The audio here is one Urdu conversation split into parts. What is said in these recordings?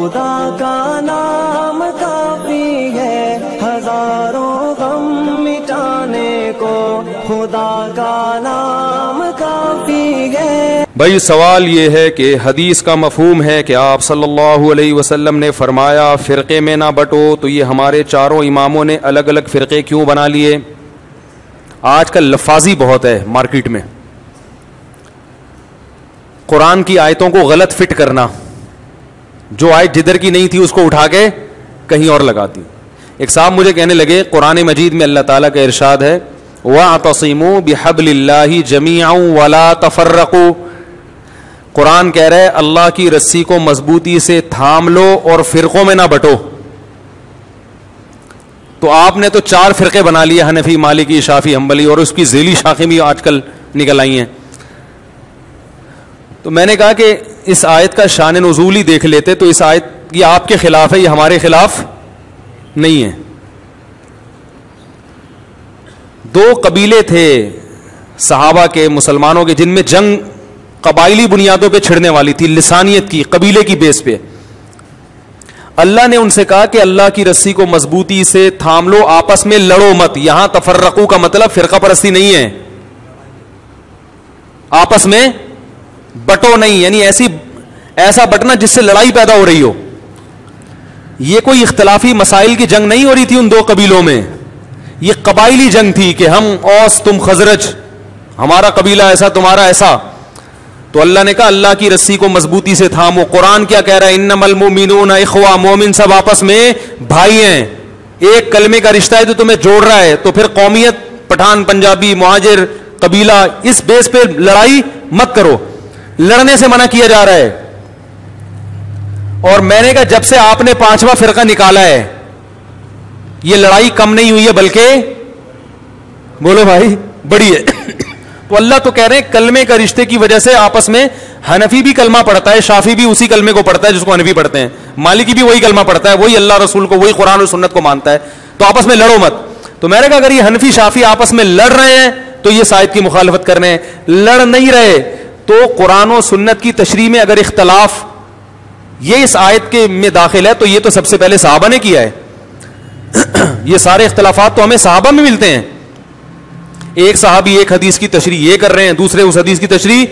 خدا کا نام کافی ہے ہزاروں غم مٹانے کو، خدا کا نام کافی ہے۔ بھائی سوال یہ ہے کہ حدیث کا مفہوم ہے کہ آپ صلی اللہ علیہ وسلم نے فرمایا فرقے میں نہ بٹو، تو یہ ہمارے چاروں اماموں نے الگ الگ فرقے کیوں بنا لیے؟ آج کل لفاظی بہت ہے مارکیٹ میں، قرآن کی آیتوں کو غلط فٹ کرنا، جو آیت جدھر کی نہیں تھی اس کو اٹھا کے کہیں اور لگا دی۔ ایک صاحب مجھے کہنے لگے قرآن مجید میں اللہ تعالیٰ کا ارشاد ہے وَاعْتَصِمُوا بِحَبْلِ اللَّهِ جَمِيعًا وَلَا تَفَرَّقُوا، قرآن کہہ رہے اللہ کی رسی کو مضبوطی سے تھام لو اور فرقوں میں نہ بٹو۔ تو آپ نے تو 4 فرقے بنا لیے، حنفی، مالکی، شافعی، حنبلی، اور اس کی ذیلی شاخیں بھی آج کل نکل آئی ہیں۔ تو میں نے کہا کہ اس آیت کا شان نزول ہی دیکھ لیتے، تو اس آیت یہ آپ کے خلاف ہے، یہ ہمارے خلاف نہیں ہے۔ 2 قبیلے تھے صحابہ کے، مسلمانوں کے، جن میں جنگ قبائلی بنیادوں پہ چھڑنے والی تھی، لسانیت کی، قبیلے کی بیس پہ۔ اللہ نے ان سے کہا کہ اللہ کی رسی کو مضبوطی سے تھام لو، آپس میں لڑو مت۔ یہاں تفرقو کا مطلب فرقہ پرستی نہیں ہے، آپس میں بٹو نہیں، یعنی ایسا بٹنا جس سے لڑائی پیدا ہو رہی ہو۔ یہ کوئی اختلافی مسائل کی جنگ نہیں ہو رہی تھی ان 2 قبیلوں میں، یہ قبائلی جنگ تھی کہ ہم اوس تم خزرج، ہمارا قبیلہ ایسا تمہارا ایسا۔ تو اللہ نے کہا اللہ کی رسی کو مضبوطی سے تھامو۔ قرآن کیا کہہ رہا ہے انما المؤمنون اخوہ، مومن سب آپس میں بھائی ہیں، ایک کلمے کا رشتہ ہے جو تمہیں جوڑ رہا ہے۔ تو پھر قومیت، پٹھان، پنجابی، مہاجر، قبیلہ، اس بیس پہ لڑائی مت کرو، لڑنے سے منع کیا جا رہا ہے۔ اور میں نے کہا جب سے آپ نے 5واں فرقہ نکالا ہے یہ لڑائی کم نہیں ہوئی ہے بلکہ بولو بھائی بڑی ہے۔ تو اللہ تو کہہ رہے ہیں کلمے کا رشتے کی وجہ سے آپس میں، حنفی بھی کلمہ پڑھتا ہے، شافعی بھی اسی کلمے کو پڑھتا ہے جس کو حنفی پڑھتے ہیں، مالکی بھی وہی کلمہ پڑھتا ہے، وہی اللہ رسول کو، وہی قرآن و سنت کو مانتا ہے، تو آپس میں لڑو مت۔ تو میں نے کہا اگر یہ حنفی شافعی آپس میں لڑ رہے ہیں تو یہ آیت کی مخالفت کر رہے ہیں، لڑ نہیں رہے تو قرآن و سنت کی تشریح میں اگر اختلاف یہ اس آیت کے میں داخل ہے تو یہ تو سب سے پہلے صحابہ نے کیا ہے۔ یہ سارے اختلافات تو ہمیں صحابہ میں ملتے ہیں، ایک صحابی ایک حدیث کی تشریح یہ کر رہے ہیں، دوسرے اس حدیث کی تشریح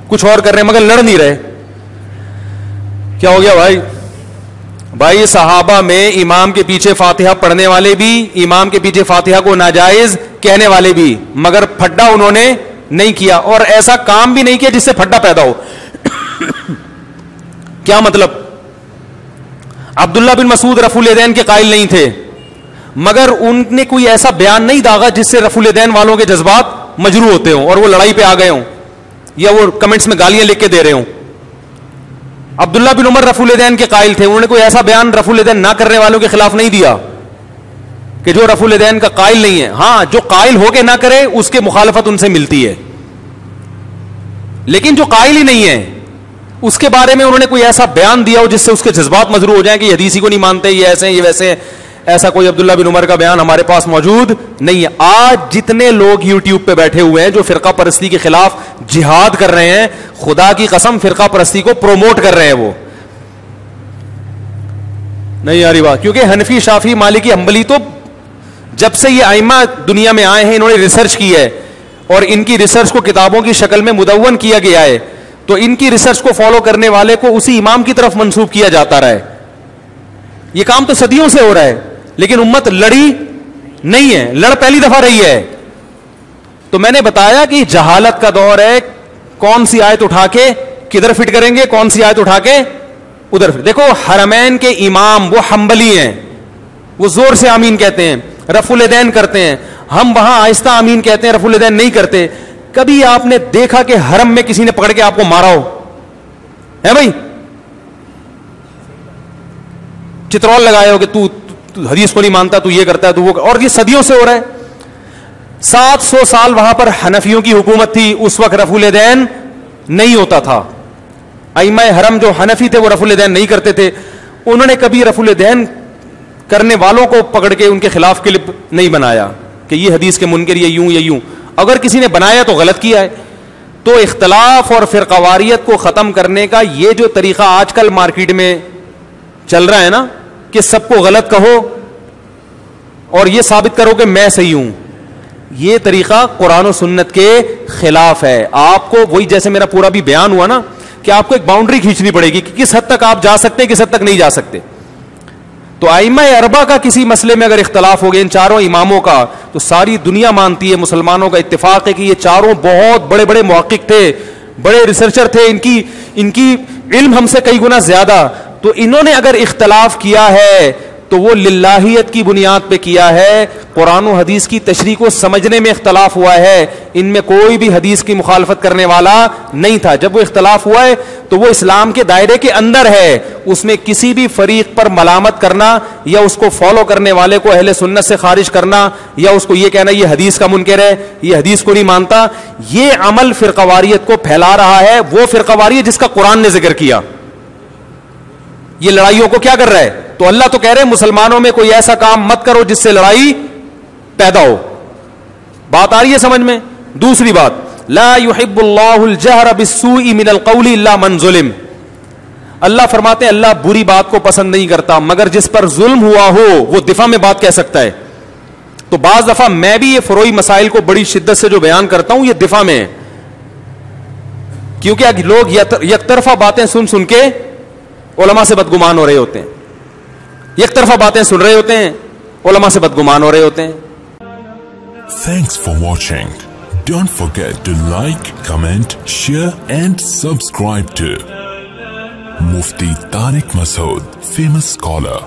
کچھ اور کر رہے ہیں، مگر لڑ نہیں رہے۔ کیا ہو گیا بھائی صحابہ میں امام کے پیچھے فاتحہ پڑھنے والے بھی، امام کے پیچھے فاتحہ کو ناجائز کہنے والے بھی، مگر پھڈا انہوں نے نہیں کیا، اور ایسا کام بھی نہیں کیا جس سے پھڈا پیدا ہو۔ کیا مطلب؟ عبداللہ بن مسعود رفع الیدین کے قائل نہیں تھے، مگر ان نے کوئی ایسا بیان نہیں داغا جس سے رفع الیدین والوں کے جذبات مجروح ہوتے ہوں اور وہ لڑائی پہ آ گئے ہوں یا وہ کمنٹس میں گالیاں لکھ کے دے رہے ہوں۔ عبداللہ بن عمر رفع الیدین کے قائل تھے، انہوں نے کوئی ایسا بیان رفع الیدین نہ کرنے والوں کے خلاف نہیں دیا کہ جو رفع الیدین کا قائل نہیں ہے۔ ہاں جو قائل ہو کے نہ کرے اس کے مخالفت ان سے ملتی ہے، لیکن جو قائل ہی نہیں ہے اس کے بارے میں انہوں نے کوئی ایسا بیان دیا ہو جس سے اس کے جذبات مجروح ہو جائیں کہ یہ حدیث ہی کو نہیں مانتے، یہ ایسے ہیں، یہ ویسے ہیں، ایسا کوئی عبداللہ بن عمر کا بیان ہمارے پاس موجود نہیں ہے۔ آج جتنے لوگ یوٹیوب پہ بیٹھے ہوئے ہیں جو فرقہ پرستی کے خلاف جہاد کر رہے ہیں، خدا کی قسم فرقہ پرستی کو پروموٹ کر رہے ہیں، وہ نہیں آ رہی بات، کیونکہ حنفی، شافعی، مالکی، حنبلی تو جب سے یہ ائمہ دنیا میں آئے ہیں انہوں نے ریسرچ کی ہے، اور ان کی ریسرچ کو کتابوں کی شکل میں مدون کیا گیا ہے، تو ان کی ریسرچ کو فالو کرنے والے کو اسی امام کی طرف منسوب کیا جاتا رہا ہے۔ یہ کام تو صدیوں سے ہو رہا ہے، لیکن امت لڑی نہیں ہے، لڑ پہلی دفعہ رہی ہے۔ تو میں نے بتایا کہ جہالت کا دور ہے، کون سی آیت اٹھا کے کدھر فٹ کریں گے، کون سی آیت اٹھا کے ادھر فٹ۔ دیکھو حرمین کے امام وہ حنبلی ہیں، وہ زور سے آمین کہتے ہیں، رفع الیدین کرتے ہیں، ہم وہاں آہستہ آمین کہتے ہیں، رفع الیدین نہیں کرتے۔ کبھی آپ نے دیکھا کہ حرم میں کسی نے پکڑ کے آپ کو مارا ہو؟ ہے بھائی، چترول لگایا ہو کہ تو حدیث کو نہیں مانتا، تو یہ کرتا ہے، تو وہ، اور یہ صدیوں سے ہو رہا ہے۔ 700 سال وہاں پر حنفیوں کی حکومت تھی، اس وقت رفع الیدین نہیں ہوتا تھا۔ ائمہ حرم جو حنفی تھے وہ رفع الیدین نہیں کرتے تھے، انہوں نے کبھی رفع الیدین کرنے والوں کو پکڑ کے ان کے خلاف کلپ نہیں بنایا کہ یہ حدیث کے منکر یہ یوں یا یوں۔ اگر کسی نے بنایا تو غلط کیا ہے۔ تو اختلاف اور فرقہ واریت کو ختم کرنے کا یہ جو طریقہ آج کل مارکیٹ میں چل رہا ہے نا کہ سب کو غلط کہو اور یہ ثابت کرو کہ میں صحیح ہوں. یہ طریقہ قرآن و سنت کے خلاف ہے. آپ کو وہی جیسے میرا پورا بھی بیان ہوا نا کہ آپ کو ایک باؤنڈری کھینچنی پڑے گی کہ کس حد تک آپ جا سکتے ہیں, کس حد تک نہیں جا سکتے. تو ائمہ اربعہ کا کسی مسئلے میں اگر اختلاف ہو گیا ان چاروں اماموں کا, تو ساری دنیا مانتی ہے, مسلمانوں کا اتفاق ہے کہ یہ چاروں بہت بڑے بڑے محقق تھے, بڑے ریسرچر تھے, ان کی علم ہم سے کئی گنا زیادہ. تو انہوں نے اگر اختلاف کیا ہے تو وہ للہیت کی بنیاد پہ کیا ہے, قرآن و حدیث کی تشریح کو سمجھنے میں اختلاف ہوا ہے. ان میں کوئی بھی حدیث کی مخالفت کرنے والا نہیں تھا. جب وہ اختلاف ہوا ہے تو وہ اسلام کے دائرے کے اندر ہے, اس میں کسی بھی فریق پر ملامت کرنا یا اس کو فالو کرنے والے کو اہل سنت سے خارج کرنا یا اس کو یہ کہنا یہ حدیث کا منکر ہے, یہ حدیث کو نہیں مانتا, یہ عمل فرقواریت کو پھیلا رہا ہے. وہ فرقواریت جس کا قرآن نے ذکر کیا, یہ لڑائیوں کو کیا کر رہا ہے. تو اللہ تو کہہ رہے ہیں مسلمانوں میں کوئی ایسا کام مت کرو جس سے لڑائی پیدا ہو. بات آ رہی ہے سمجھ میں؟ دوسری بات, لا يحب اللہ الجہر بالسوء من القول الا من ظلم. اللہ فرماتے ہیں اللہ بری بات کو پسند نہیں کرتا مگر جس پر ظلم ہوا ہو وہ دفاع میں بات کہہ سکتا ہے. تو بعض دفعہ میں بھی یہ فروعی مسائل کو بڑی شدت سے جو بیان کرتا ہوں یہ دفاع میں ہے, کیونکہ لوگ یک طرفہ باتیں سن کے علماء سے بدگمان ہو رہے ہوتے ہیں, یک طرفہ باتیں سن رہے ہوتے ہیں, علماء سے بدگمان ہو رہے ہوتے ہیں. Thanks for watching. Don't forget to like, comment, share and subscribe to Mufti Tariq Masood, famous scholar.